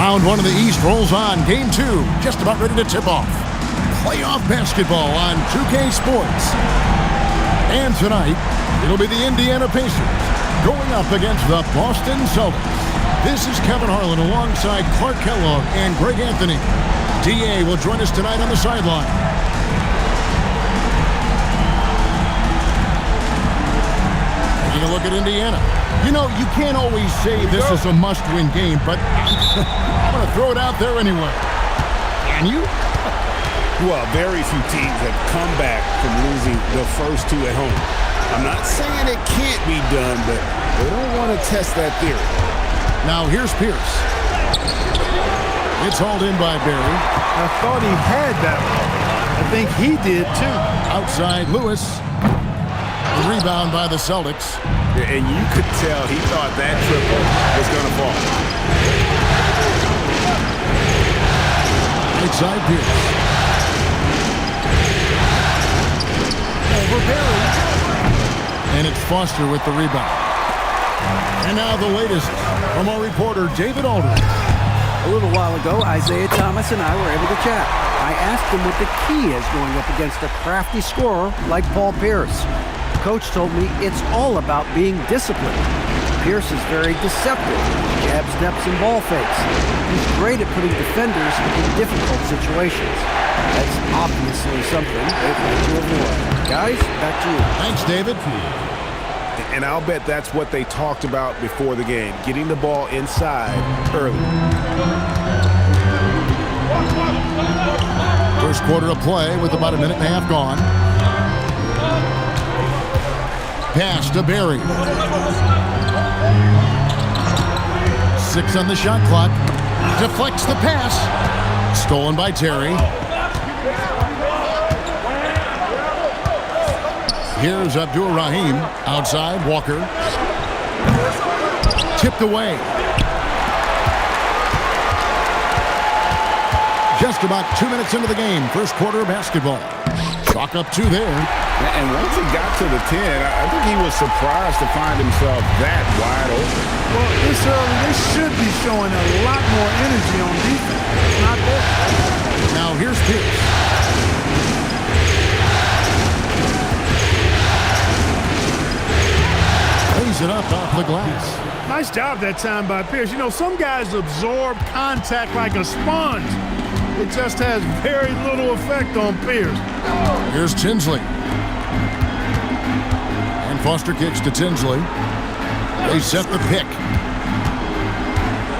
Round one of the East rolls on. Game two, just about ready to tip off. Playoff basketball on 2K Sports. And tonight, it'll be the Indiana Pacers going up against the Boston Celtics. This is Kevin Harlan alongside Clark Kellogg and Greg Anthony. DA will join us tonight on the sideline. Taking a look at Indiana. You know, you can't always say this is a must-win game, but I'm going to throw it out there anyway. Can you? Well, very few teams have come back from losing the first two at home. I'm not saying it can't be done, but they don't want to test that theory. Now here's Pierce. It's hauled in by Barry. I thought he had that one. I think he did too. Outside Lewis. The rebound by the Celtics. And you could tell he thought that triple was going to fall. Outside Pierce. Over Barry. And it's Foster with the rebound. And now the latest from our reporter, David Aldridge. A little while ago, Isaiah Thomas and I were able to chat. I asked him what the key is going up against a crafty scorer like Paul Pierce. The coach told me it's all about being disciplined. Pierce is very deceptive. Jab steps and ball fakes. He's great at putting defenders in difficult situations. That's obviously something they'd like to avoid. Guys, back to you. Thanks, David. And I'll bet that's what they talked about before the game, getting the ball inside early. First quarter of play with about a minute and a half gone. Pass to Barry. 6 on the shot clock. Deflects the pass. Stolen by Terry. Here's Abdur-Rahim. Outside, Walker. Tipped away. Just about 2 minutes into the game. First quarter of basketball. Chalk up 2 there. And once he got to the 10, I think he was surprised to find himself that wide open. Well, this early, they should be showing a lot more energy on defense. It's not there. Now here's Pierce. Lays it up off the glass. Nice job that time by Pierce. You know, some guys absorb contact like a sponge. It just has very little effect on Pierce. Here's Tinsley. And Foster kicks to Tinsley. They set the pick.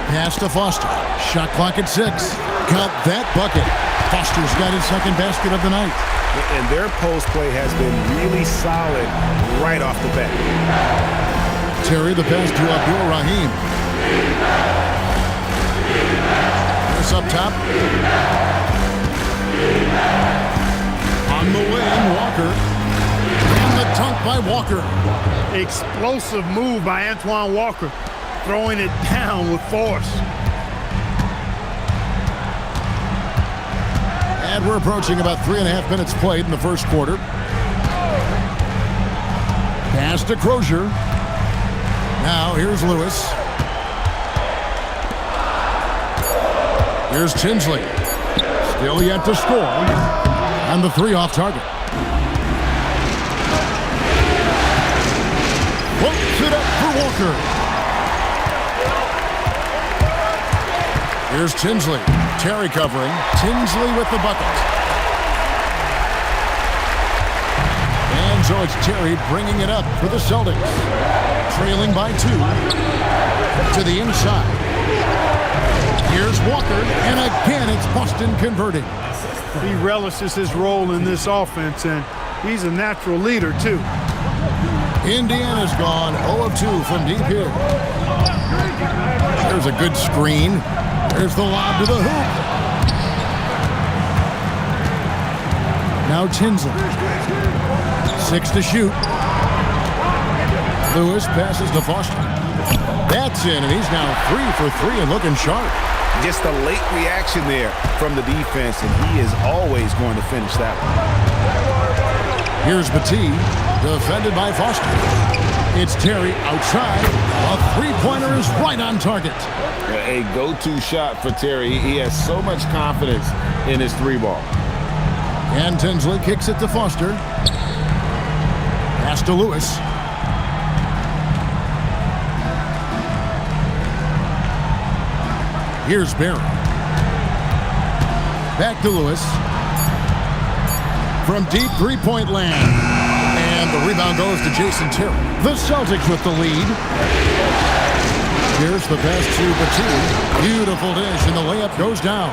Pass to Foster. Shot clock at 6. Got that bucket. Foster's got his second basket of the night. And their post play has been really solid right off the bat. Terry, the pass to Abdur-Rahim. This up top. On the wing, Walker. And the dunk by Walker. Explosive move by Antoine Walker. Throwing it down with force. And we're approaching about 3.5 minutes played in the first quarter. Pass to Crozier. Now here's Lewis. Here's Tinsley. Still yet to score. And the 3 off target. Puts it up for Walker. Here's Tinsley. Terry covering. Tinsley with the bucket. And so it's Terry bringing it up for the Celtics. Trailing by 2. To the inside. Here's Walker, and again it's Boston converting. He relishes his role in this offense, and he's a natural leader, too. Indiana's gone 0 of 2 from deep here. There's a good screen. There's the lob to the hoop. Now Tinsley. 6 to shoot. Lewis passes to Foster. That's in, and he's now 3 for 3 and looking sharp. Just a late reaction there from the defense, and he is always going to finish that one. Here's Battie, defended by Foster. It's Terry outside. A three-pointer is right on target. A go-to shot for Terry. He has so much confidence in his three ball. And Tinsley kicks it to Foster. Pass to Lewis. Here's Barry. Back to Lewis. From deep three-point land. And the rebound goes to Jason Terry. The Celtics with the lead. Here's the pass to Batum. Beautiful dish, and the layup goes down.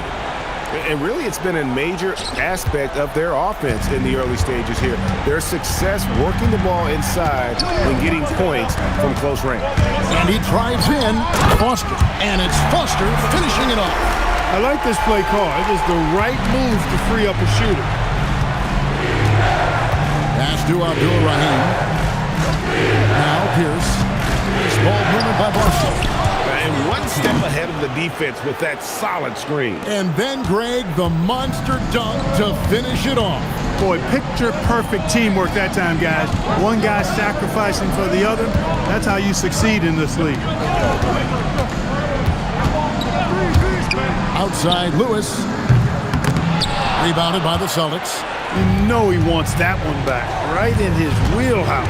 And really, it's been a major aspect of their offense in the early stages here. Their success working the ball inside and getting points from close range. And he drives in. Foster. And it's Foster finishing it off. I like this play call. It was the right move to free up a shooter. Pass to Abdul-Rahim. Now Pierce. Ball movement by Boston. And one step ahead of the defense with that solid screen. And then Greg, the monster dunk to finish it off. Boy, picture-perfect teamwork that time, guys. One guy sacrificing for the other. That's how you succeed in this league. Outside, Lewis. Rebounded by the Celtics. You know he wants that one back, right in his wheelhouse.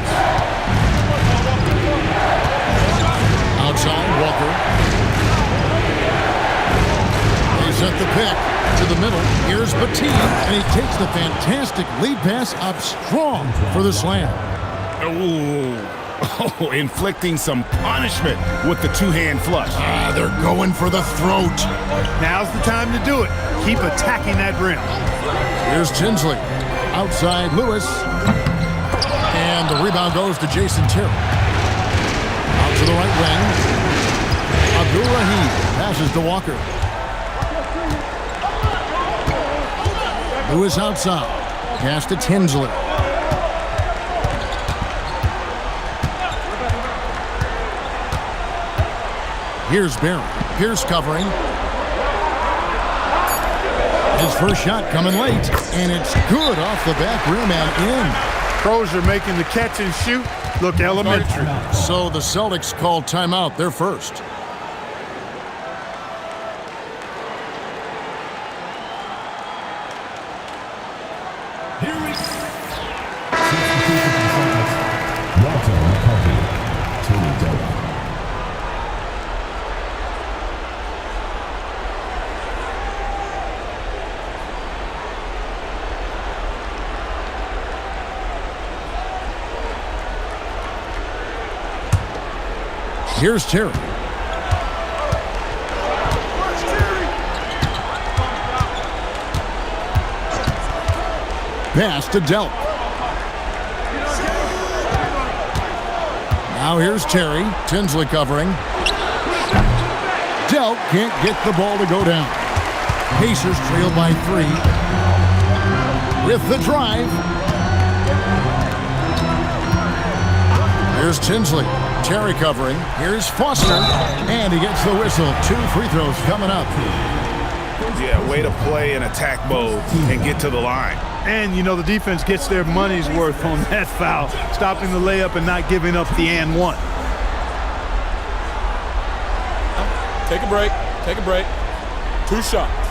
Outside, Walker. They set the pick to the middle. Here's Batum, and he takes the fantastic lead pass up strong for the slam. Oh, inflicting some punishment with the two-hand flush. They're going for the throat. Now's the time to do it. Keep attacking that rim. Here's Tinsley. Outside, Lewis. And the rebound goes to Jason Terry. Out to the right wing. Abdul-Rahim passes to Walker. Lewis outside. Pass to Tinsley. Here's Barry. Pierce covering. His first shot coming late. And it's good off the back rim and in. Pros are making the catch and shoot look elementary. So the Celtics called timeout. They're first. Here's Terry. Pass to Delp. Now here's Terry. Tinsley covering. Delp can't get the ball to go down. Pacers trail by 3. With the drive. Here's Tinsley. Terry covering. Here's Foster. And he gets the whistle. 2 free throws coming up. Yeah, way to play in attack mode and get to the line. And, you know, the defense gets their money's worth on that foul, stopping the layup and not giving up the and one. Take a break. Take a break. 2 shots.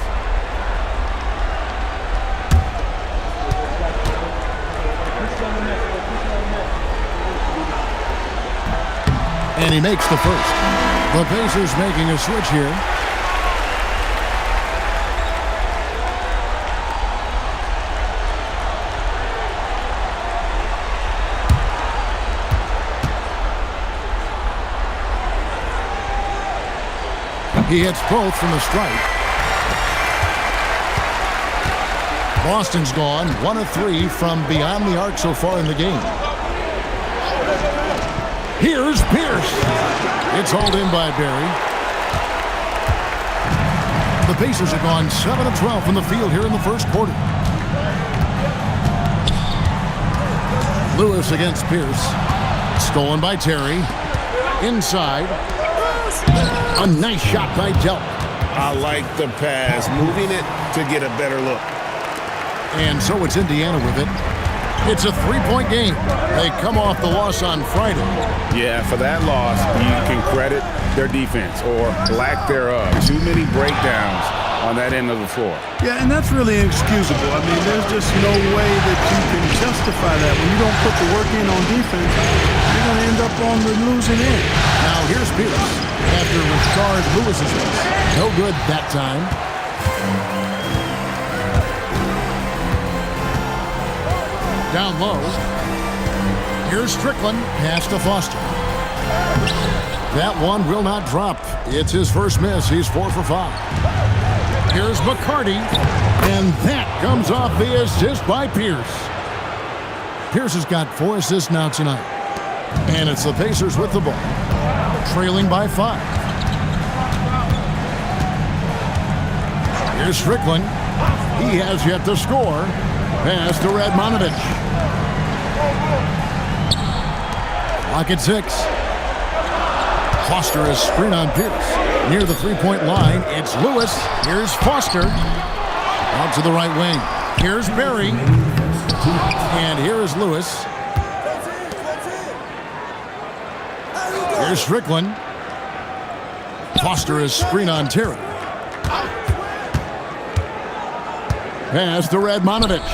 And he makes the first. The Pacers making a switch here. He hits both from the stripe. Boston's gone 1 of 3 from beyond the arc so far in the game. Here's Pierce. It's hauled in by Barry. The Pacers have gone 7 of 12 from the field here in the first quarter. Lewis against Pierce. Stolen by Terry. Inside. A nice shot by Delp. I like the pass, moving it to get a better look. And so it's Indiana with it. It's a 3-point game. They come off the loss on Friday. Yeah, for that loss, you can credit their defense or lack thereof. Too many breakdowns on that end of the floor. Yeah, and that's really inexcusable. I mean, there's just no way that you can justify that. When you don't put the work in on defense, you're going to end up on the losing end. Now here's Pierce after Rashard Lewis's miss. No good that time. Down low. Here's Strickland. Pass to Foster. That one will not drop. It's his first miss. He's 4 for 5. Here's McCarty. And that comes off the assist by Pierce. Pierce has got 4 assists now tonight. And it's the Pacers with the ball. Trailing by 5. Here's Strickland. He has yet to score. Pass to Radmanovich. Lock at 6. Foster is screen on Pierce. Near the 3-point line, it's Lewis. Here's Foster. Out to the right wing. Here's Berry. And here is Lewis. Here's Strickland. Foster is screen on Terry. Pass to Radmanovich.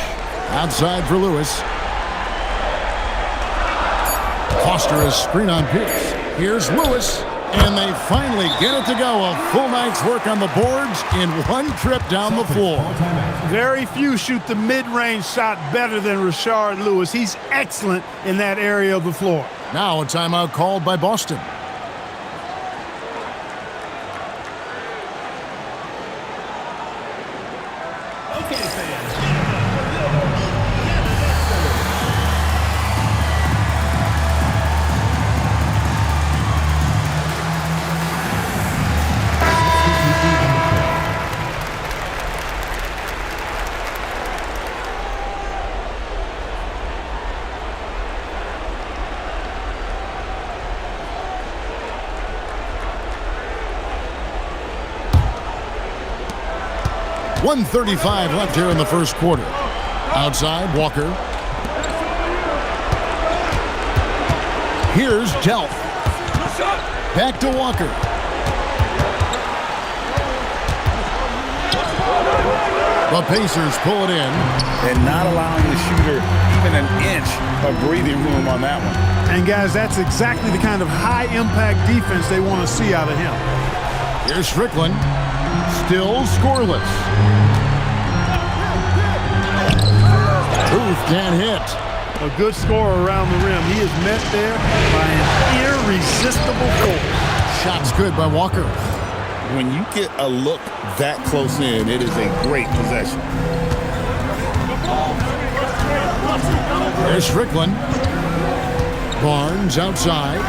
Outside for Lewis. Foster is screen on Pierce. Here's Lewis. And they finally get it to go. A full night's work on the boards in one trip down the floor. Very few shoot the mid-range shot better than Rashard Lewis. He's excellent in that area of the floor. Now a timeout called by Boston. .135 left here in the first quarter. Outside, Walker. Here's Delp. Back to Walker. The Pacers pull it in. And not allowing the shooter even an inch of breathing room on that one. And, guys, that's exactly the kind of high-impact defense they want to see out of him. Here's Strickland. Still scoreless. Booth can't hit. A good scorer around the rim. He is met there by an irresistible force. Shot's good by Walker. When you get a look that close in, it is a great possession. There's Strickland. Barnes outside.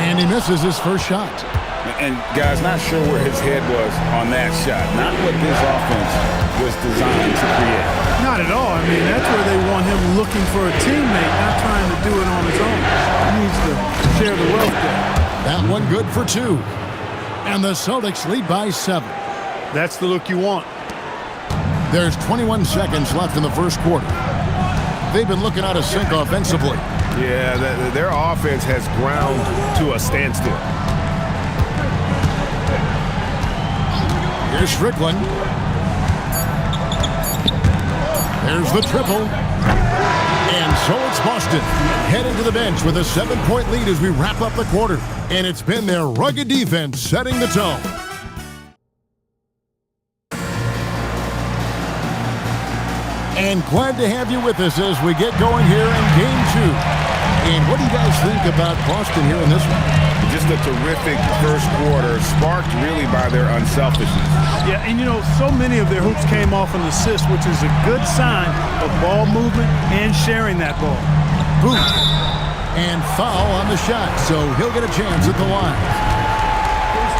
And he misses his first shot. And, guys, not sure where his head was on that shot. Not what this offense was designed to create. Not at all. I mean, that's where they want him looking for a teammate, not trying to do it on his own. He needs to share the wealth there. That one good for 2. And the Celtics lead by 7. That's the look you want. There's 21 seconds left in the first quarter. They've been looking out of sync offensively. Yeah, their offense has ground to a standstill. Here's Strickland. There's the triple. And so it's Boston heading to the bench with a 7-point lead as we wrap up the quarter. And it's been their rugged defense setting the tone. And glad to have you with us as we get going here in Game 2. And what do you guys think about Boston here in this one? Just a terrific first quarter, sparked really by their unselfishness. Yeah, and you know, so many of their hoops came off an assist, which is a good sign of ball movement and sharing that ball. Boom. And foul on the shot, so he'll get a chance at the line.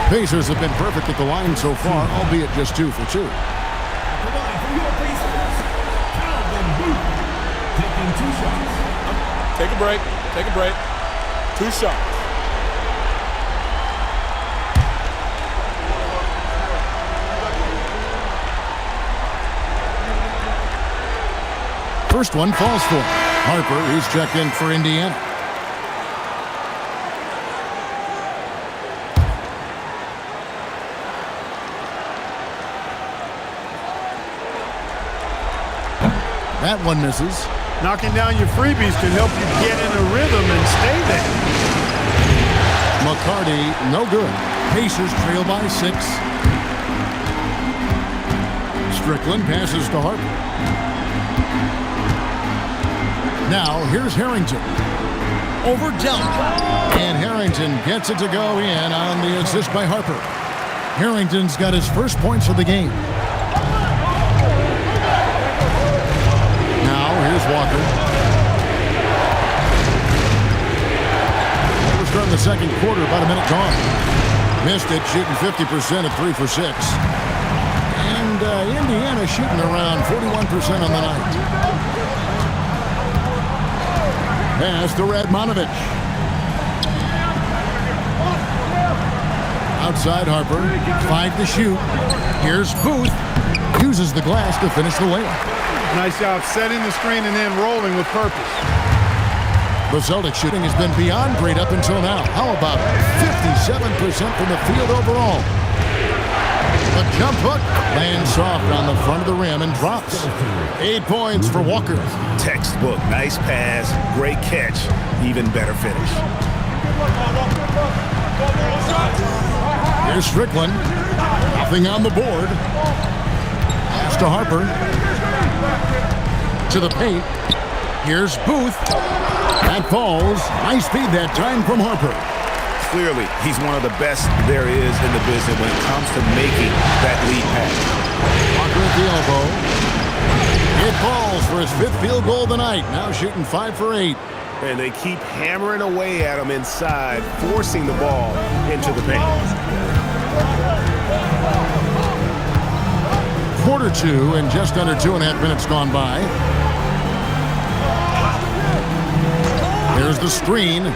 Pacers have been perfect at the line so far, albeit just 2 for 2. Take a break. Take a break. 2 shots. First one falls for him. Harper, he's checked in for Indiana. That one misses. Knocking down your freebies can help you get in a rhythm and stay there. McCarty, no good. Pacers trail by 6. Strickland passes to Harper. Now, here's Harrington. Over Dell. And Harrington gets it to go in on the assist by Harper. Harrington's got his first points of the game. Now, here's Walker. We're starting the second quarter, about a minute gone. Missed it, shooting 50% at 3 for 6. And Indiana shooting around 41% on the night. Pass to Radmanovich. Outside Harper. 5 to shoot. Here's Booth. Uses the glass to finish the layup. Nice job setting the screen and then rolling with purpose. The Celtics shooting has been beyond great up until now. How about 57% from the field overall? The jump hook lands soft on the front of the rim and drops. 8 points for Walker. Textbook. Nice pass. Great catch. Even better finish. Here's Strickland. Nothing on the board. Pass to Harper. To the paint. Here's Booth. That falls. Nice feed that time from Harper. Clearly, he's one of the best there is in the business when it comes to making that lead pass. Walker at the elbow. It falls for his 5th field goal of the night. Now shooting 5 for 8. And they keep hammering away at him inside, forcing the ball into the paint. Quarter 2 and just under 2.5 minutes gone by. Here's the screen.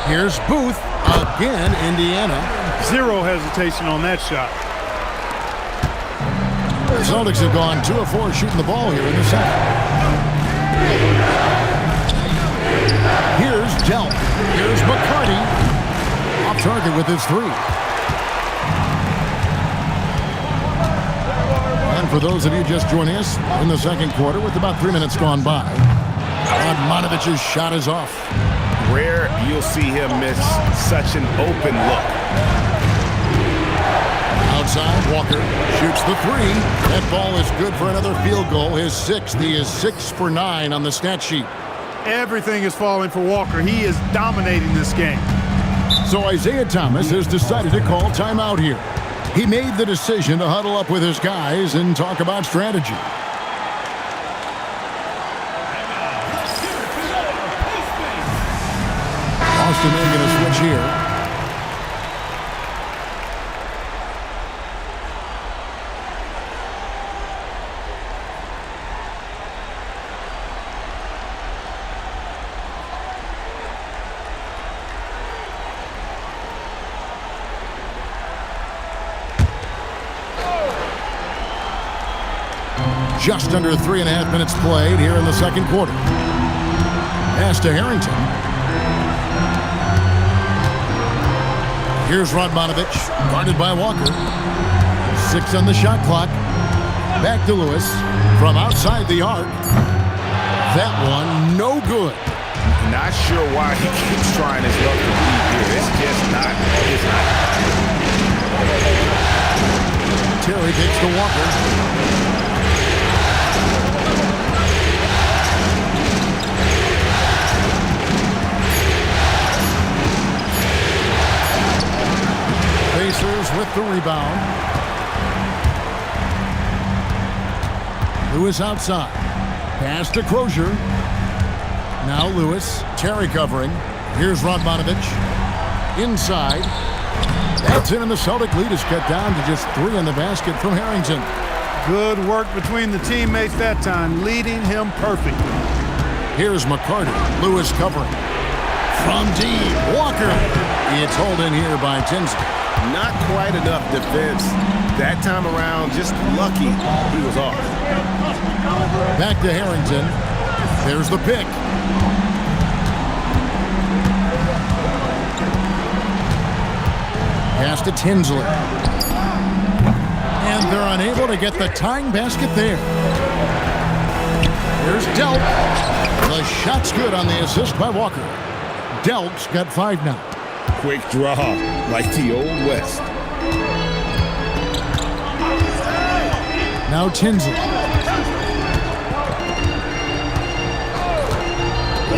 Here's Booth. Again, Indiana. Zero hesitation on that shot. The Celtics have gone 2 of 4 shooting the ball here in the second. Here's Dell. Here's McCarty. Off target with his 3. And for those of you just joining us in the second quarter with about 3 minutes gone by, Radmanovich's shot is off. Rare you'll see him miss such an open look. Outside, Walker shoots the 3. That ball is good for another field goal. His 6th. He is 6 for 9 on the stat sheet. Everything is falling for Walker. He is dominating this game. So Isaiah Thomas has decided to call timeout here. He made the decision to huddle up with his guys and talk about strategy. Austin may get a switch here. Just under 3.5 minutes played here in the second quarter. Pass to Harrington. Here's Radmanovich, guarded by Walker. 6 on the shot clock. Back to Lewis from outside the arc. That one, no good. Not sure why he keeps trying his luck to lead here. It's just not. It's not. Terry takes to Walker. Pacers with the rebound. Lewis outside. Pass to Crozier. Now Lewis. Terry covering. Here's Radmanovich. Inside. That's in, and the Celtic lead is cut down to just 3 in the basket from Harrington. Good work between the teammates that time, leading him perfectly. Here's McCarty. Lewis covering. From deep. Walker. It's hauled in here by Tinsley. Not quite enough defense that time around. Just lucky he was off. Back to Harrington. There's the pick. Pass to Tinsley. And they're unable to get the tying basket there. Here's Delk. The shot's good on the assist by Walker. Delk's got 5 now. Quick draw, like the Old West. Now Tinsley.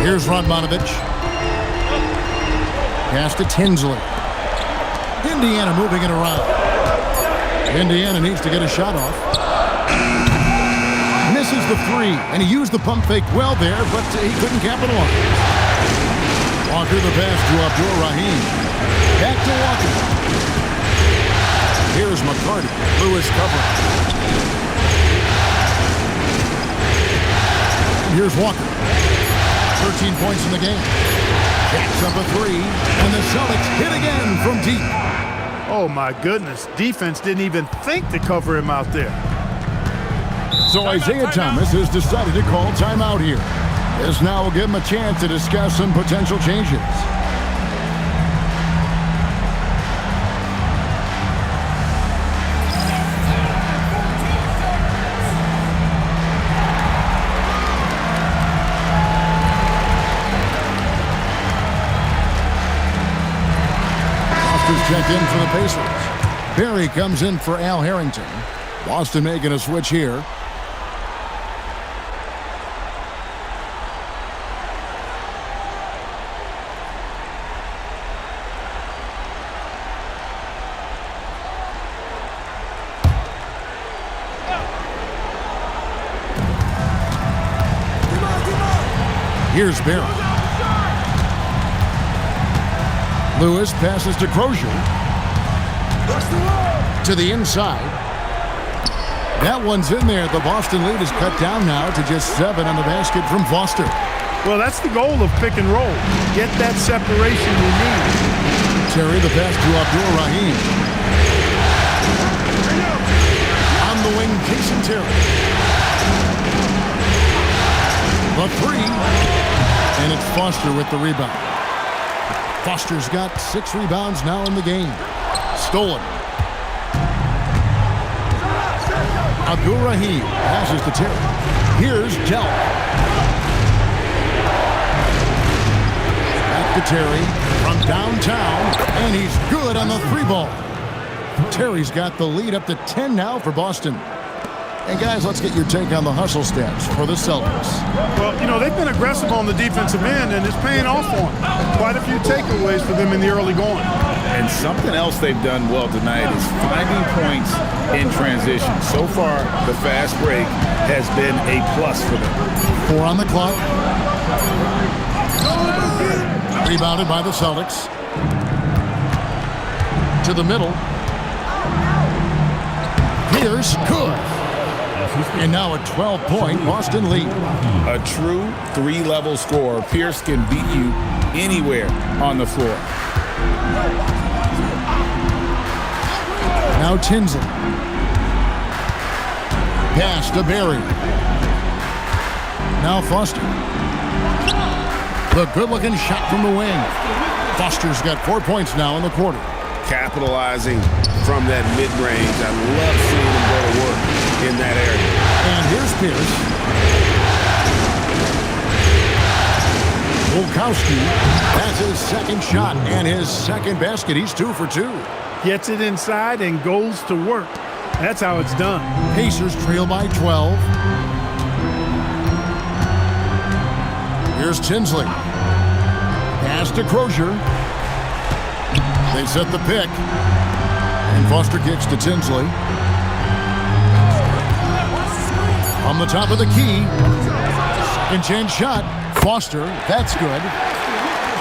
Here's Radmanovich. Pass to Tinsley. Indiana moving it around. Indiana needs to get a shot off. Misses the 3, and he used the pump fake well there, but he couldn't capitalize. Walker the pass to Abdul-Rahim. Back to Walker. Here's McCarty. Lewis covering. And here's Walker. 13 points in the game. Jacks up a 3, and the Celtics hit again from deep. Oh, my goodness. Defense didn't even think to cover him out there. So Isaiah Thomas has decided to call timeout here. This now will give him a chance to discuss some potential changes. Checked in for the Pacers. Barry comes in for Al Harrington. Boston making a switch here. Here's Barry. Lewis passes to Crozier. To the inside. That one's in there. The Boston lead is cut down now to just 7 on the basket from Foster. Well, that's the goal of pick and roll. Get that separation you need. Terry the pass to Abdul-Rahim. On the wing, Jason Terry. The 3. And it's Foster with the rebound. Foster's got 6 rebounds now in the game. Stolen. Abdul-Rahim passes to Terry. Here's Delk. Back to Terry from downtown, and he's good on the 3-ball. Terry's got the lead up to 10 now for Boston. And guys, let's get your take on the hustle stats for the Celtics. Well, you know, they've been aggressive on the defensive end, and it's paying off for them. Quite a few takeaways for them in the early going. And something else they've done well tonight is finding points in transition. So far, the fast break has been a plus for them. 4 on the clock. Rebounded by the Celtics. To the middle. Here's good. And now a 12-point Boston lead. A true 3-level scorer. Pierce can beat you anywhere on the floor. Now Tinsley. Pass to Barry. Now Foster. The good-looking shot from the wing. Foster's got 4 points now in the quarter. Capitalizing from that mid-range. I love seeing him go to work in that area. And here's Pierce. Volkowski. That's his second shot and his second basket. He's 2 for 2. Gets it inside and goes to work. That's how it's done. Pacers trail by 12. Here's Tinsley. Pass to Crozier. They set the pick. And Foster kicks to Tinsley. On the top of the key. Second chance shot. Foster. That's good.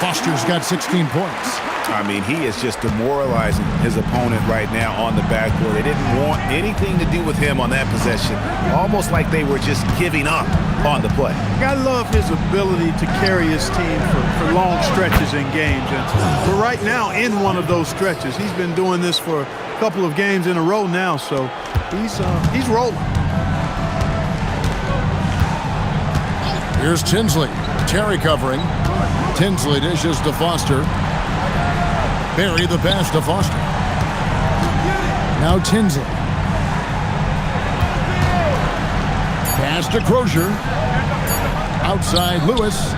Foster's got 16 points. I mean, he is just demoralizing his opponent right now on the backboard. They didn't want anything to do with him on that possession. Almost like they were just giving up on the play. I love his ability to carry his team for long stretches in games. And we're right now in one of those stretches. He's been doing this for a couple of games in a row now, so he's rolling. Here's Tinsley. Terry covering. Tinsley dishes to Foster. Barry the pass to Foster. Now Tinsley. Pass to Crozier. Outside Lewis.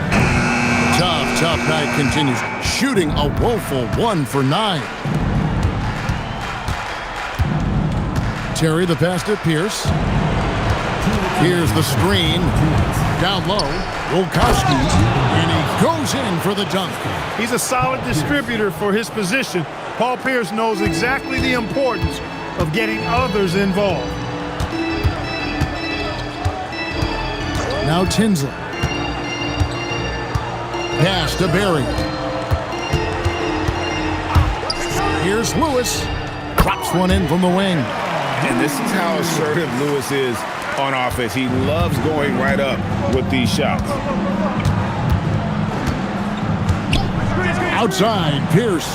Tough night continues. Shooting a woeful 1 for 9. Terry the pass to Pierce. Here's the screen. Down low. Volkowski. And he goes in for the dunk. He's a solid distributor for his position. Paul Pierce knows exactly the importance of getting others involved. Now Tinsley. Pass to Barry. Here's Lewis. Drops one in from the wing. And this is how assertive Lewis is on offense. He loves going right up with these shots. Outside, Pierce.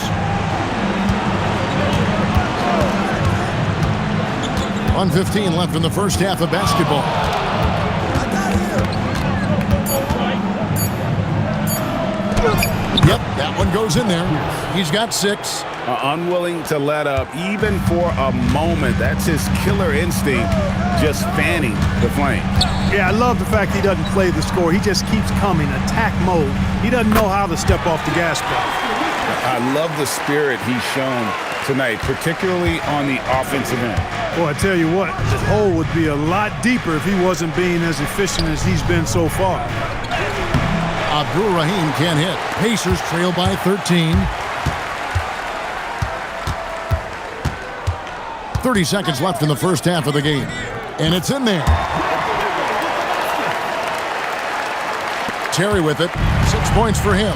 .115 left in the first half of basketball. Yep, that one goes in there. He's got 6. Unwilling to let up even for a moment. That's his killer instinct, just fanning the flame. Yeah, I love the fact he doesn't play the score. He just keeps coming, attack mode. He doesn't know how to step off the gas pedal. I love the spirit he's shown tonight, particularly on the offensive end. Boy, I tell you what, the hole would be a lot deeper if he wasn't being as efficient as he's been so far. Abdul Rahim can't hit. Pacers trail by 13. 30 seconds left in the first half of the game. And it's in there. Terry with it. 6 points for him.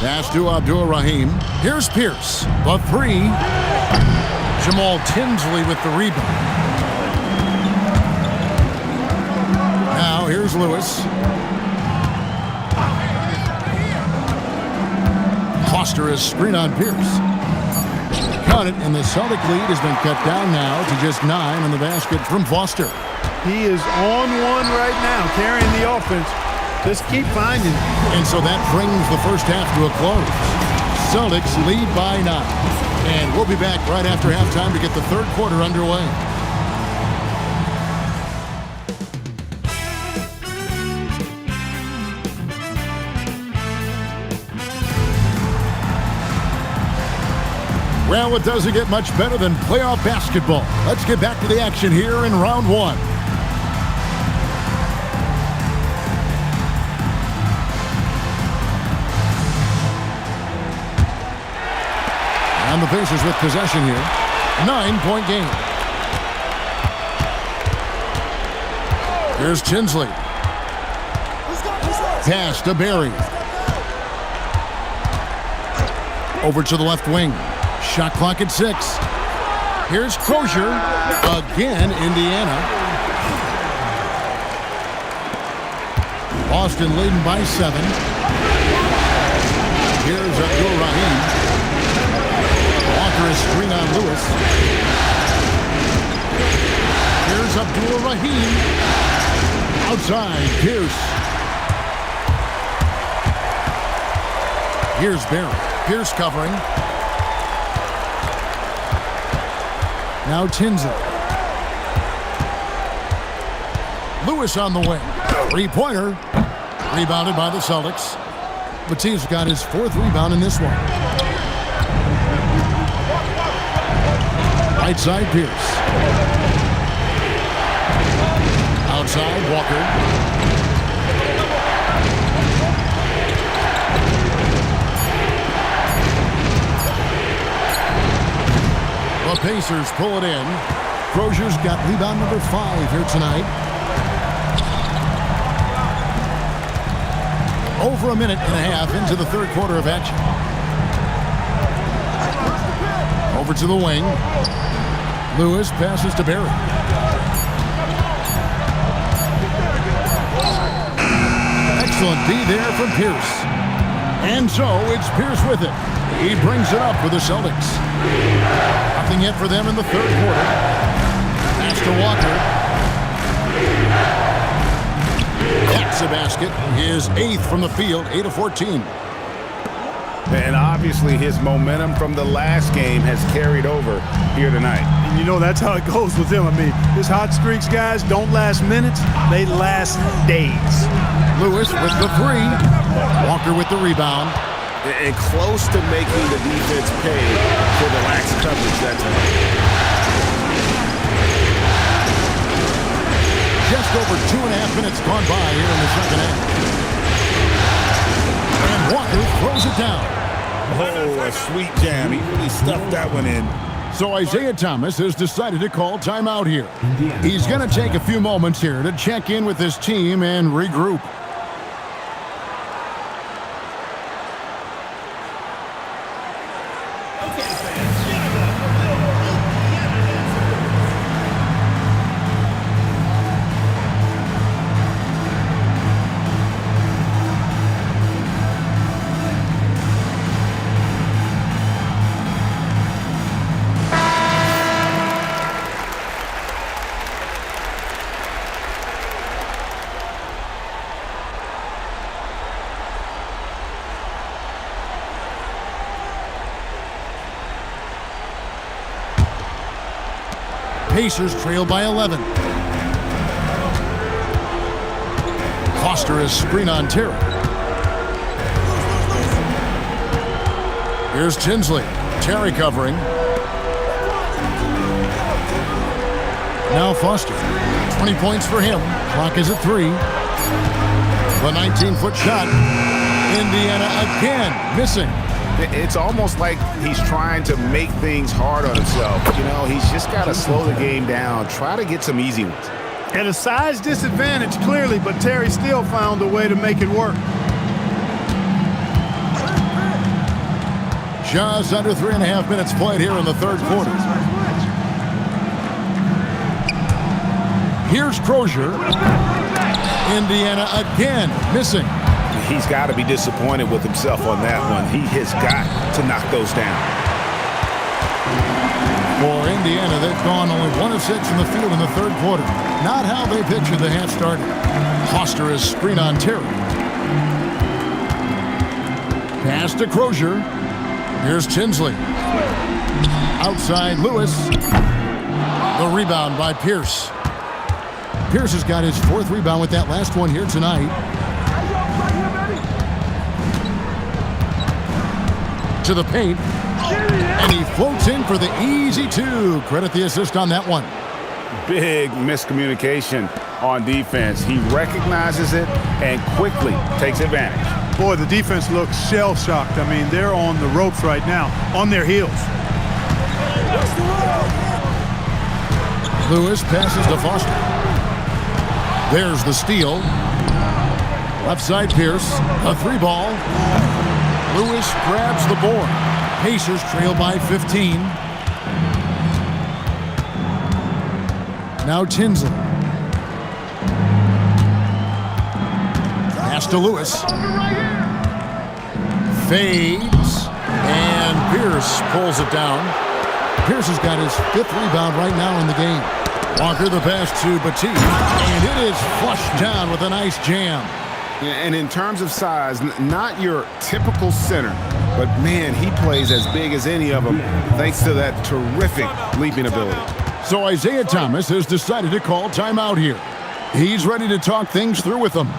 Pass to Abdul Rahim. Here's Pierce. The 3. Jamal Tinsley with the rebound. Now here's Lewis. Foster is screen on Pierce. Cut it, and the Celtic lead has been cut down now to just 9 in the basket from Foster. He is on one right now, carrying the offense. Just keep finding it. And so that brings the first half to a close. Celtics lead by 9. And we'll be back right after halftime to get the third quarter underway. Well, it doesn't get much better than playoff basketball. Let's get back to the action here in round 1. And the Pacers with possession here. 9-point game. Here's Tinsley. Pass to Barry. Over to the left wing. Shot clock at 6. Here's Crozier. Again, Indiana. Boston leading by 7. Here's Abdul Rahim. Walker is screen on Lewis. Here's Abdul Rahim. Outside, Pierce. Here's Barry. Pierce covering. Now Tinsley. Lewis on the wing. 3-pointer. Rebounded by the Celtics. Matisse got his 4th rebound in this one. Right side, Pierce. Outside, Walker. The Pacers pull it in. Crozier's got rebound number 5 here tonight. Over a minute and a half into the third quarter of action. Over to the wing. Lewis passes to Barry. Excellent D there from Pierce. And so it's Pierce with it. He brings it up for the Celtics. Nothing yet for them in the third quarter. Pass to Walker. That's a basket. His 8th from the field, 8 of 14. And obviously his momentum from the last game has carried over here tonight. And you know that's how it goes with him. I mean, his hot streaks, guys, don't last minutes. They last days. Lewis with the 3. Walker with the rebound. And close to making the defense pay for the lax coverage that time. Just over 2.5 minutes gone by here in the second half. And Walker throws it down. Oh, a sweet jam. He really stuffed that one in. So Isaiah Thomas has decided to call timeout here. He's going to take a few moments here to check in with his team and regroup. Pacers trail by 11. Foster is screen on Terry. Here's Tinsley. Terry covering. Now Foster. 20 points for him. Clock is at 3. The 19-foot shot. Indiana again missing. It's almost like he's trying to make things hard on himself. You know, he's just got to slow the game down, try to get some easy ones. At a size disadvantage, clearly, but Terry still found a way to make it work. Just under 3.5 minutes played here in the third quarter. Here's Crozier. Indiana again missing. He's got to be disappointed with himself on that one. He has got to knock those down. For Indiana, they've gone only 1 of 6 in the field in the third quarter. Not how they pictured the half started. Foster is screen on Terry. Pass to Crozier. Here's Tinsley. Outside Lewis. The rebound by Pierce. Pierce has got his 4th rebound with that last one here tonight. To the paint, and he floats in for the easy 2. Credit the assist on that one. Big miscommunication on defense. He recognizes it and quickly takes advantage. Boy, the defense looks shell-shocked. I mean, they're on the ropes right now, on their heels. Lewis passes to Foster. There's the steal. Left side Pierce, a 3-ball. Lewis grabs the board. Pacers trail by 15. Now Tinsley. Pass to Lewis. Fades. And Pierce pulls it down. Pierce has got his 5th rebound right now in the game. Walker the pass to Batiste. And it is flushed down with a nice jam. And in terms of size, not your typical center, but man, he plays as big as any of them thanks to that terrific leaping ability. So Isaiah Thomas has decided to call timeout here. He's ready to talk things through with them.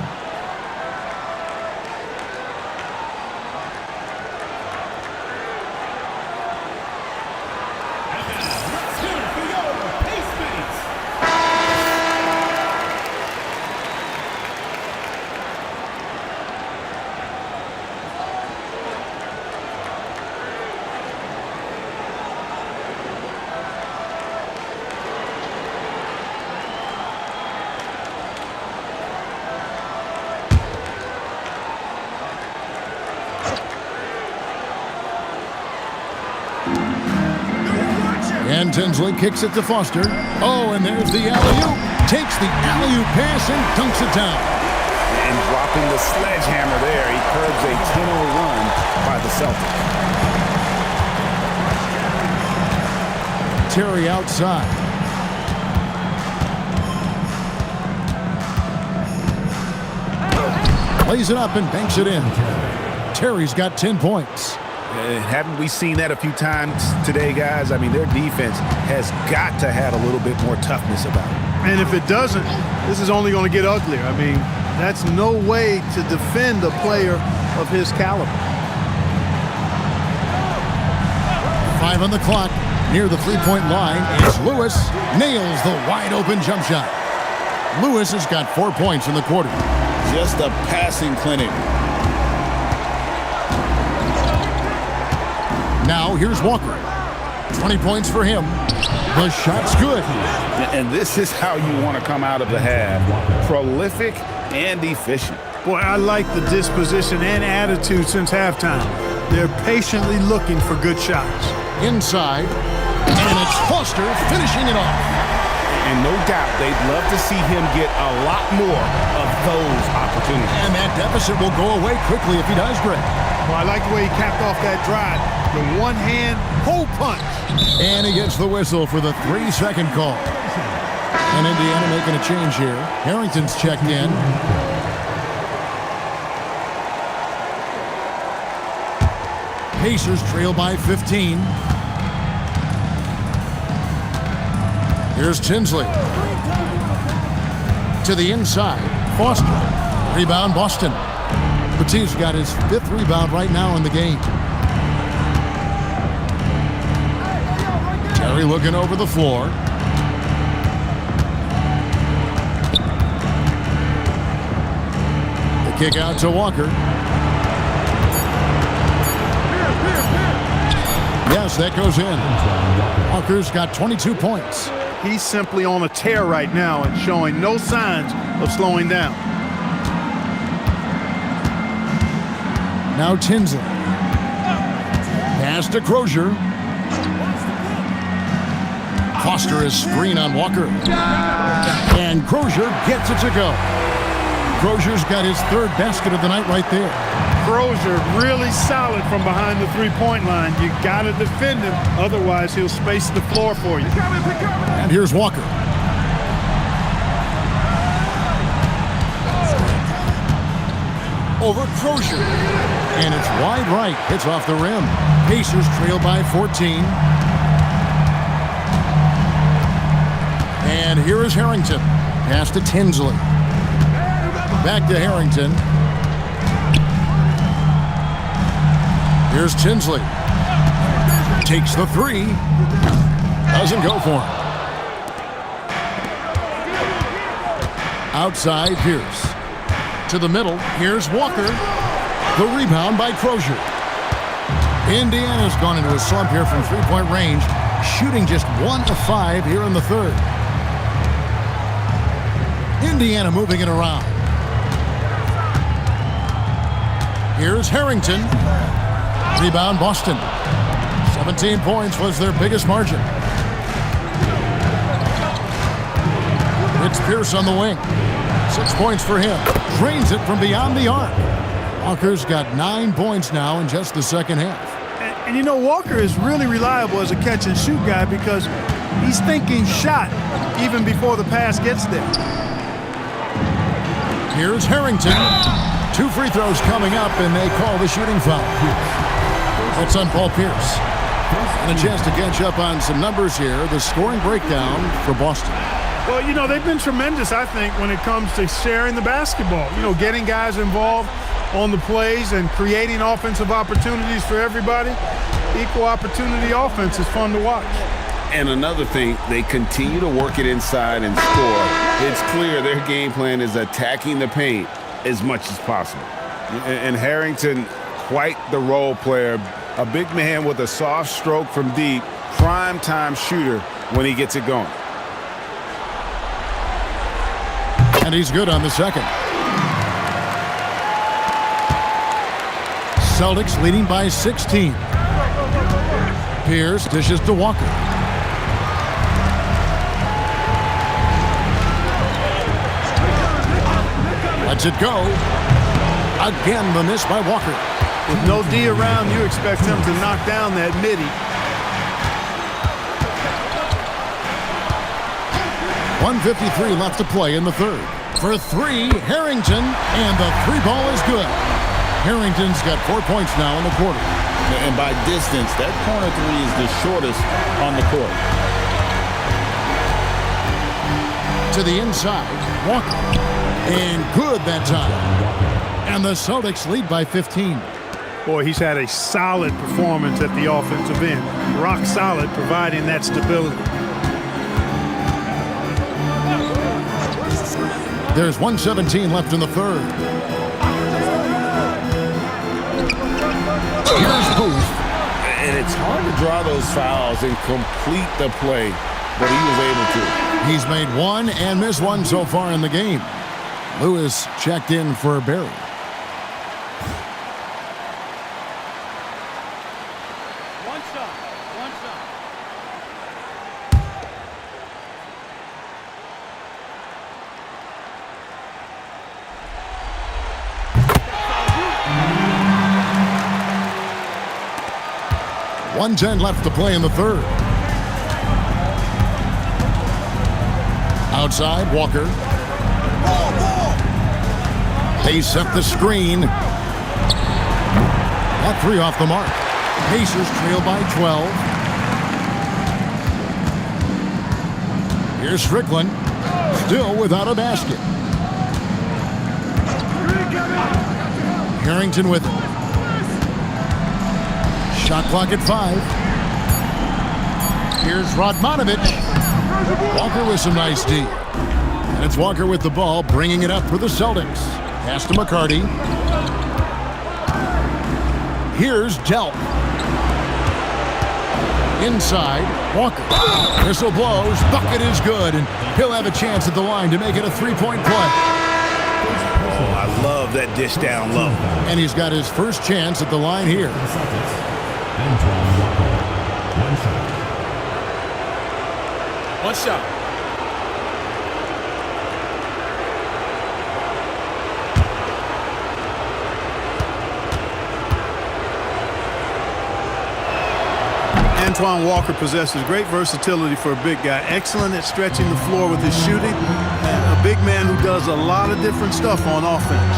And Tinsley kicks it to Foster. Oh, and there's the alley-oop. Takes the alley-oop pass and dunks it down. And dropping the sledgehammer there, he curbs a 10-0 run by the Celtics. Terry outside. Lays it up and banks it in. Terry's got 10 points. Haven't we seen that a few times today, guys? I mean, their defense has got to have a little bit more toughness about it. And if it doesn't, this is only going to get uglier. I mean, that's no way to defend a player of his caliber. 5 on the clock. Near the three-point line is Lewis. Nails the wide-open jump shot. Lewis has got 4 points in the quarter. Just a passing clinic. Now here's Walker. 20 points for him. The shot's good. And this is how you want to come out of the half. Prolific and efficient. Boy, I like the disposition and attitude since halftime. They're patiently looking for good shots. Inside. And it's Foster finishing it off. And no doubt they'd love to see him get a lot more of those opportunities. And that deficit will go away quickly if he does, Greg. Well, I like the way he capped off that drive. The one-hand hole punch. And he gets the whistle for the 3-second call. And Indiana making a change here. Harrington's checked in. Pacers trail by 15. Here's Tinsley. To the inside. Foster. Rebound Boston. Batiste got his 5th rebound right now in the game. Terry looking over the floor. The kick out to Walker. Yes, that goes in. Walker's got 22 points. He's simply on a tear right now and showing no signs of slowing down. Now Tinsley. Pass to Crozier. Foster is screen on Walker. And Crozier gets it to go. Crozier's got his 3rd basket of the night right there. Crozier really solid from behind the three-point line. You got to defend him, otherwise he'll space the floor for you. And here's Walker. Over Crozier. And it's wide right. Hits off the rim. Pacers trail by 14. And here is Harrington. Pass to Tinsley. Back to Harrington. Here's Tinsley. Takes the 3. Doesn't go for him. Outside Pierce. To the middle. Here's Walker. The rebound by Crozier. Indiana's gone into a slump here from three-point range, shooting just 1 of 5 here in the 3rd. Indiana moving it around. Here's Harrington. Rebound Boston. 17 points was their biggest margin. It's Pierce on the wing. 6 points for him. Drains it from beyond the arc. Walker's got 9 points now in just the second half. And you know, Walker is really reliable as a catch-and-shoot guy because he's thinking shot even before the pass gets there. Here's Harrington. 2 free throws coming up, and they call the shooting foul. That's on Paul Pierce. And a chance to catch up on some numbers here. The scoring breakdown for Boston. Well, you know, they've been tremendous, I think, when it comes to sharing the basketball. You know, getting guys involved on the plays and creating offensive opportunities for everybody. Equal opportunity offense is fun to watch. And another thing, they continue to work it inside and score. It's clear their game plan is attacking the paint as much as possible. And Harrington, quite the role player. A big man with a soft stroke from deep, prime-time shooter when he gets it going. And he's good on the second. Celtics leading by 16. Pierce dishes to Walker. Lets it go. Again, the miss by Walker. With no D around, you expect him to knock down that midi. 1:53 left to play in the 3rd. For three, Harrington, and the three ball is good. Harrington's got 4 points now in the quarter. And by distance, that corner three is the shortest on the court. To the inside, Walker. And good that time. And the Celtics lead by 15. Boy, he's had a solid performance at the offensive end. Rock solid, providing that stability. There's 1:17 left in the third. Here's Booth. And it's hard to draw those fouls and complete the play, but he was able to. He's made one and missed one so far in the game. Lewis checked in for Barry. One shot. .110 left to play in the third. Outside, Walker. They set the screen. That three off the mark. Pacers trail by 12. Here's Strickland. Still without a basket. Harrington with it. Shot clock at 5. Here's Radmanovich. Walker with some nice D. And it's Walker with the ball, bringing it up for the Celtics. Pass to McCarty. Here's Delp. Inside, Walker. Whistle blows. Bucket is good. And he'll have a chance at the line to make it a three-point play. Oh, I love that dish down low. And he's got his first chance at the line here. One shot. Antoine Walker possesses great versatility for a big guy. Excellent at stretching the floor with his shooting. And a big man who does a lot of different stuff on offense.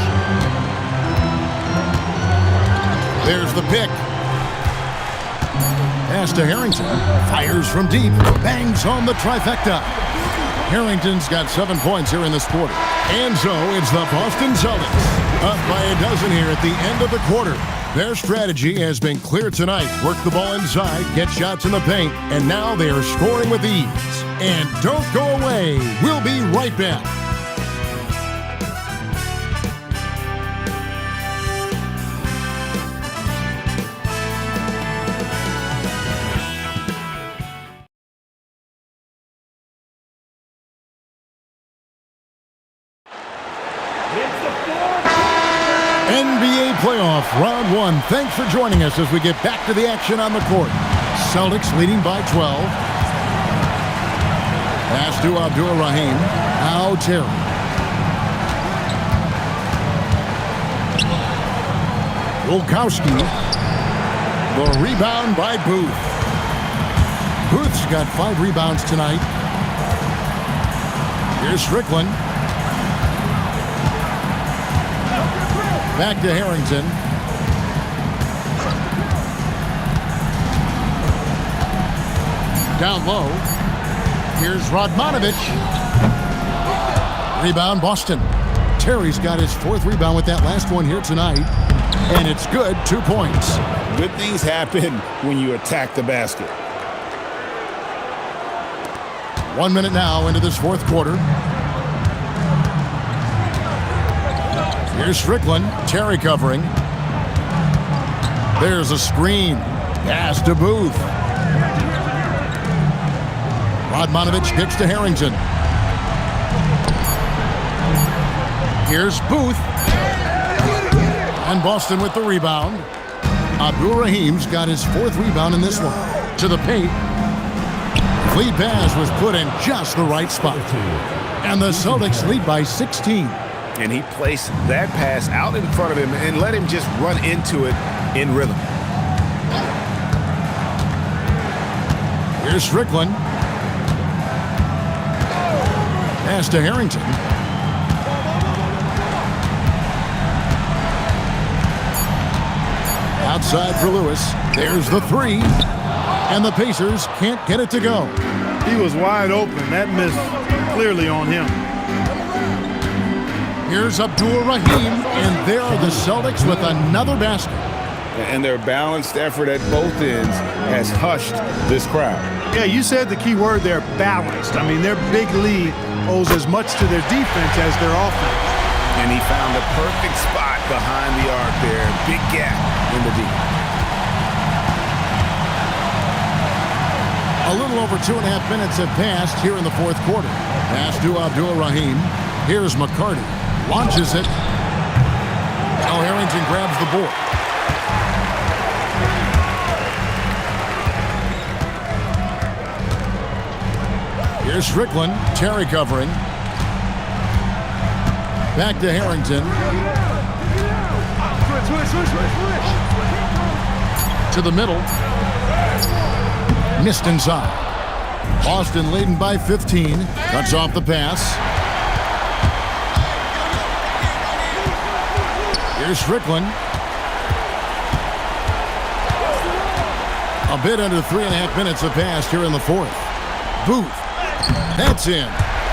There's the pick. Pass to Harrington. Fires from deep. Bangs home the trifecta. Harrington's got 7 points here in this quarter. And so it's the Boston Celtics up by a dozen here at the end of the quarter. Their strategy has been clear tonight. Work the ball inside, get shots in the paint, and now they are scoring with ease. And don't go away. We'll be right back. NBA playoff round 1. Thanks for joining us as we get back to the action on the court. Celtics leading by 12. Pass to Abdul-Rahim. Now Terry. Wilkowski. The rebound by Booth. Booth's got 5 rebounds tonight. Here's Strickland. Back to Harrington. Down low. Here's Radmanovich. Rebound, Boston. Terry's got his 4th rebound with that last one here tonight. And it's good, 2 points. Good things happen when you attack the basket. 1 minute now into this 4th quarter. Here's Strickland. Terry covering. There's a screen. Pass to Booth. Radmanovich kicks to Harrington. Here's Booth. And Boston with the rebound. Abdul-Rahim's got his 4th rebound in this one. To the paint. Lead pass was put in just the right spot. And the Celtics lead by 16. And he placed that pass out in front of him and let him just run into it in rhythm. Here's Strickland. Pass to Harrington. Outside for Lewis. There's the three. And the Pacers can't get it to go. He was wide open. That missed clearly on him. Here's Abdur-Rahim, and there are the Celtics with another basket. And their balanced effort at both ends has hushed this crowd. Yeah, you said the key word there, balanced. I mean, their big lead owes as much to their defense as their offense. And he found the perfect spot behind the arc there. Big gap in the deep. A little over 2.5 minutes have passed here in the fourth quarter. Pass to Abdur-Rahim. Here's McCarty. Launches it. Now Harrington grabs the board. Here's Strickland. Terry covering. Back to Harrington. To the middle. Missed inside. Boston leading by 15. Cuts off the pass. Here's Strickland. A bit under 3.5 minutes have passed here in the fourth. Booth. That's in.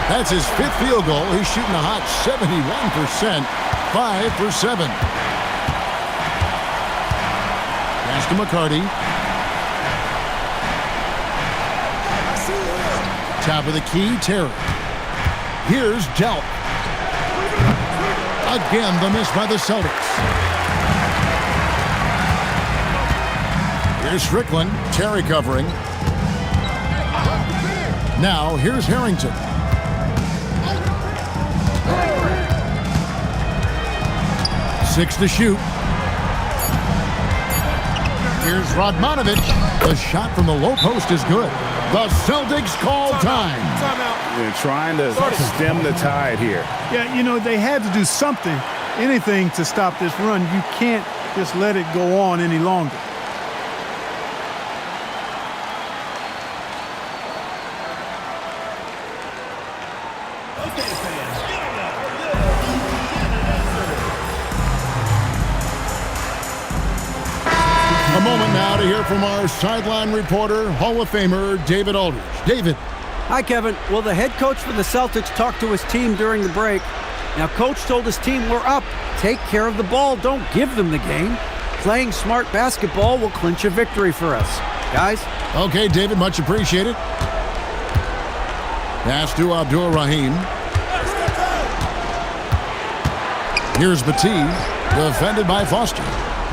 That's his fifth field goal. He's shooting a hot 71%. 5 for 7. Pass to McCarty. Top of the key, Terry. Here's Delp. Again, the miss by the Celtics. Here's Strickland. Terry covering. Now, here's Harrington. Six to shoot. Here's Radmanovic. The shot from the low post is good. The Celtics call time. They're trying to stem the tide here. Yeah, you know, they had to do something, anything to stop this run. You can't just let it go on any longer. A moment now to hear from our sideline reporter, Hall of Famer David Aldridge. David. Hi, Kevin. Well, the head coach for the Celtics talked to his team during the break. Now, coach told his team, we're up. Take care of the ball. Don't give them the game. Playing smart basketball will clinch a victory for us. Guys? Okay, David, much appreciated. Pass to Abdur-Rahim. Here's Batiste, defended by Foster.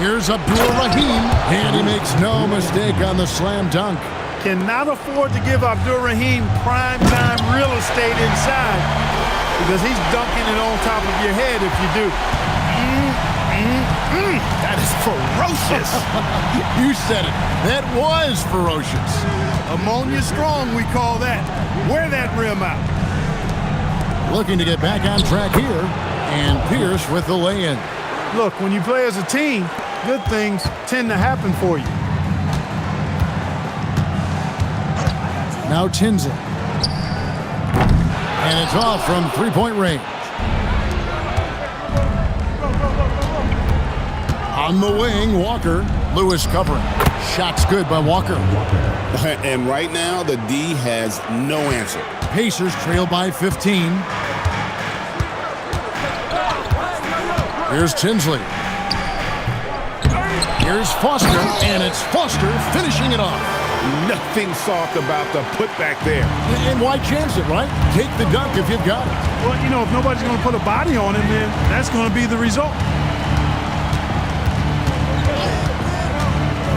Here's Abdur-Rahim, and he makes no mistake on the slam dunk. Cannot afford to give Abdur-Rahim prime-time real estate inside because he's dunking it on top of your head if you do. That is ferocious. You said it. That was ferocious. Ammonia strong, we call that. Wear that rim out. Looking to get back on track here, and Pierce with the lay-in. Look, when you play as a team, good things tend to happen for you. Now Tinsley. And it's off from three-point range. On the wing, Walker. Lewis covering. Shot's good by Walker. And right now, the D has no answer. Pacers trail by 15. Here's Tinsley. Here's Foster, and it's Foster finishing it off. Nothing soft about the putback there. And why chance it, right? Take the dunk if you've got it. Well, you know, if nobody's going to put a body on him, then that's going to be the result.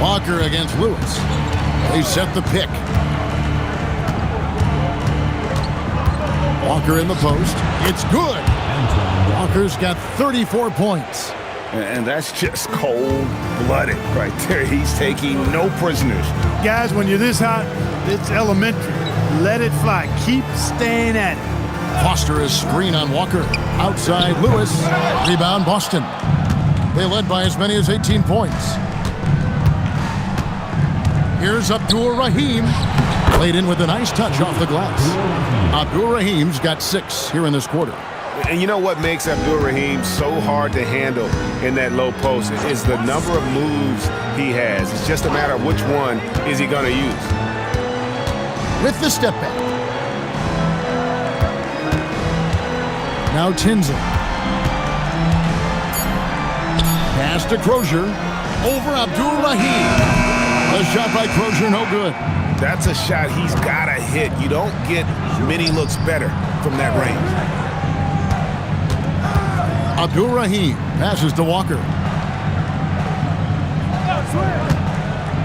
Walker against Lewis. They set the pick. Walker in the post. It's good. Walker's got 34 points. And that's just cold-blooded right there. He's taking no prisoners. Guys, when you're this hot, it's elementary. Let it fly. Keep staying at it. Foster is screen on Walker. Outside Lewis. Rebound Boston. They led by as many as 18 points. Here's Abdur-Rahim. Played in with a nice touch off the glass. Abdur-Rahim's got 6 here in this quarter. And you know what makes Abdul-Rahim so hard to handle in that low post is the number of moves he has. It's just a matter of which one is he going to use. With the step back. Now Tinsley. Pass to Crozier. Over Abdul-Rahim. A shot by Crozier, no good. That's a shot he's got to hit. You don't get many looks better from that range. Abdul-Rahim passes to Walker.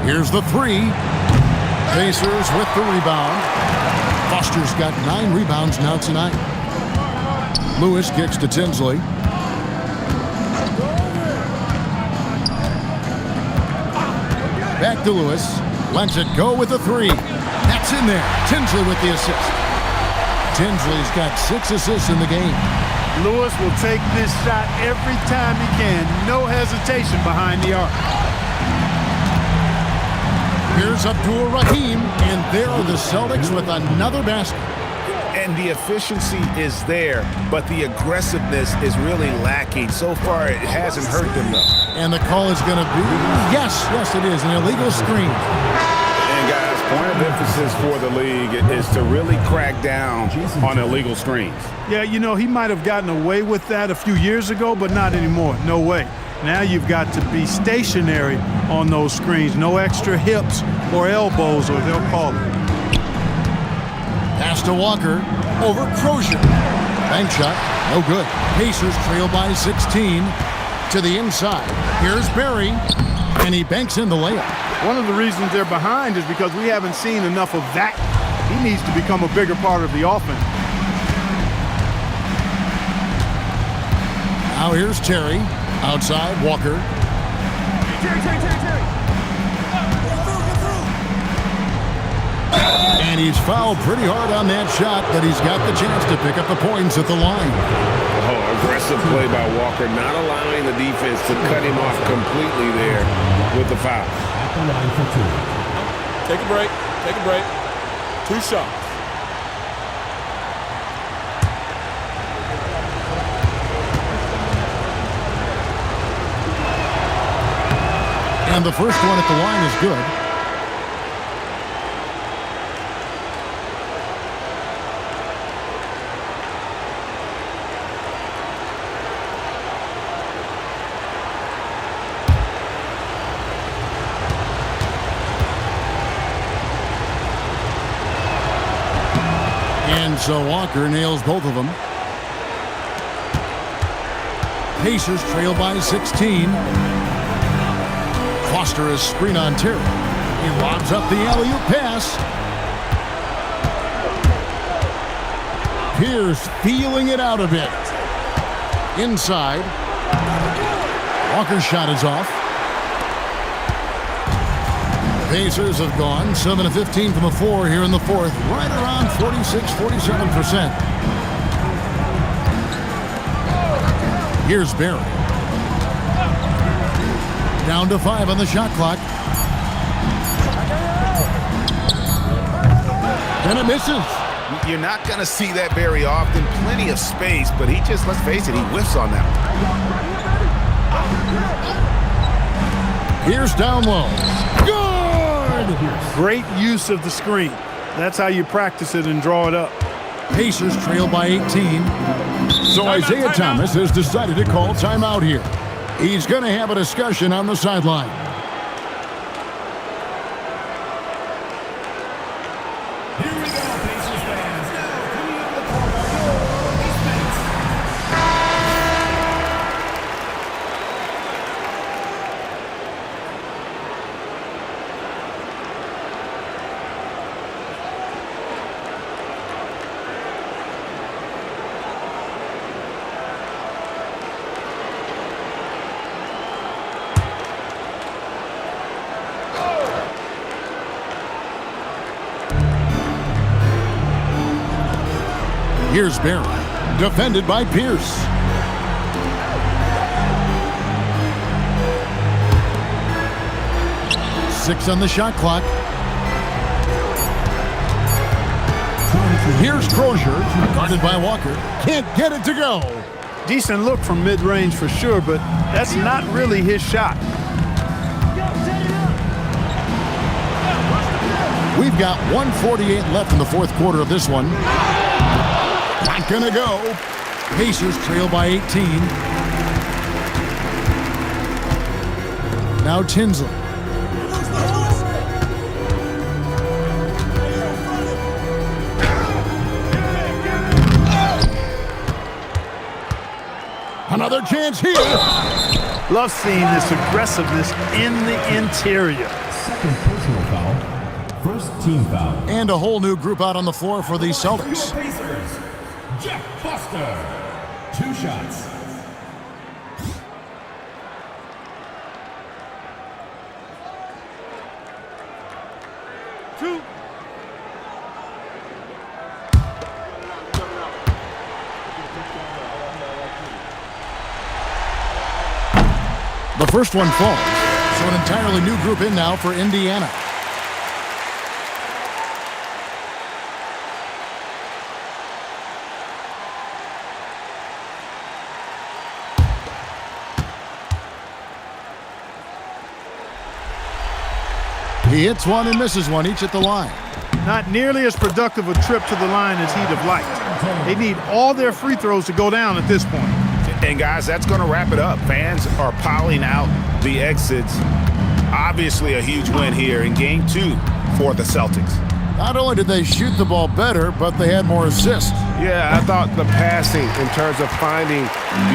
Here's the three. Pacers with the rebound. Foster's got 9 rebounds now tonight. Lewis kicks to Tinsley. Back to Lewis. Lets it go with the three. That's in there. Tinsley with the assist. Tinsley's got 6 assists in the game. Lewis will take this shot every time he can. No hesitation behind the arc. Here's Abdul-Rahim, and there are the Celtics with another basket. And the efficiency is there, but the aggressiveness is really lacking. So far, it hasn't hurt them, though. And the call is going to be, yes, it is, an illegal screen. And guys, point of emphasis for the league is to really crack down on illegal screens. Yeah, you know, he might have gotten away with that a few years ago, but not anymore. No way. Now you've got to be stationary on those screens. No extra hips or elbows, or they'll call it. Pass to Walker. Over Crozier. Bank shot. No good. Pacers trail by 16. To the inside. Here's Barry. And he banks in the layup. One of the reasons they're behind is because we haven't seen enough of that. He needs to become a bigger part of the offense. Now here's Terry. Outside, Walker. Terry. And he's fouled pretty hard on that shot, but he's got the chance to pick up the points at the line. Oh, aggressive play by Walker, not allowing the defense to cut him off completely there with the foul. Take a break. 2 shots. And the first one at the line is good. And so Walker nails both of them. Pacers trail by 16. Foster is screen on Terry. He lobs up the alley-oop pass. Pierce feeling it out a bit. Inside. Walker's shot is off. Pacers have gone 7 of 15 from the floor here in the fourth, right around 46-47%. Here's Barry. Down to 5 on the shot clock. And it misses. You're not going to see that very often. Plenty of space, but he just, let's face it, he whiffs on that one. Here's down low. Good! Great use of the screen. That's how you practice it and draw it up. Pacers trail by 18. So Isaiah Thomas has decided to call timeout here. He's going to have a discussion on the sideline. Here we go, Pacers fans. Now, coming up the court are your defense. Here's Barry, defended by Pierce. Six on the shot clock. Here's Crozier, guarded by Walker. Can't get it to go. Decent look from mid-range for sure, but that's not really his shot. We've got 1:48 left in the fourth quarter of this one. Not gonna go. Pacers trail by 18. Now Tinsley. Another chance here. Love seeing this aggressiveness in the interior. Second personal foul. First team foul. And a whole new group out on the floor for the Celtics. Pacers. Jeff Foster. 2 shots. The first one falls, so an entirely new group in now for Indiana. He hits one and misses one, each at the line. Not nearly as productive a trip to the line as he'd have liked. They need all their free throws to go down at this point. And guys, that's going to wrap it up. Fans are piling out the exits. Obviously a huge win here in Game 2 for the Celtics. Not only did they shoot the ball better, but they had more assists. Yeah, I thought the passing in terms of finding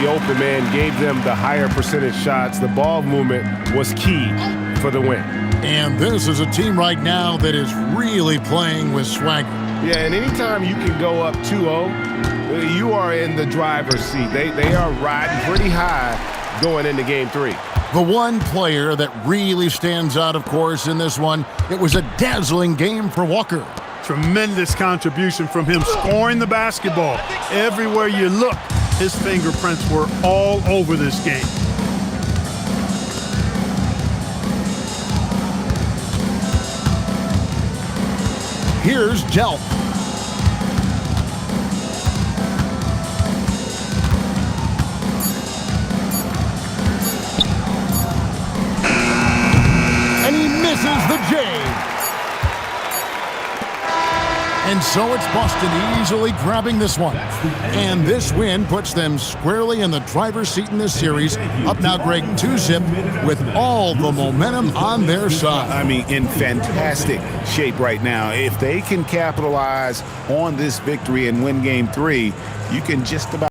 the open man gave them the higher percentage shots. The ball movement was key for the win. And this is a team right now that is really playing with swagger. Yeah, and anytime you can go up 2-0, you are in the driver's seat. They are riding pretty high going into Game 3. The one player that really stands out, of course, in this one, it was a dazzling game for Walker. Tremendous contribution from him scoring the basketball. Everywhere you look, his fingerprints were all over this game. Here's Jelp. And he misses the J. And so it's Boston easily grabbing this one. And this win puts them squarely in the driver's seat in this series. Up now, Greg, 2-zip with all the momentum on their side. I mean, in fantastic shape right now. If they can capitalize on this victory and win Game 3, you can just about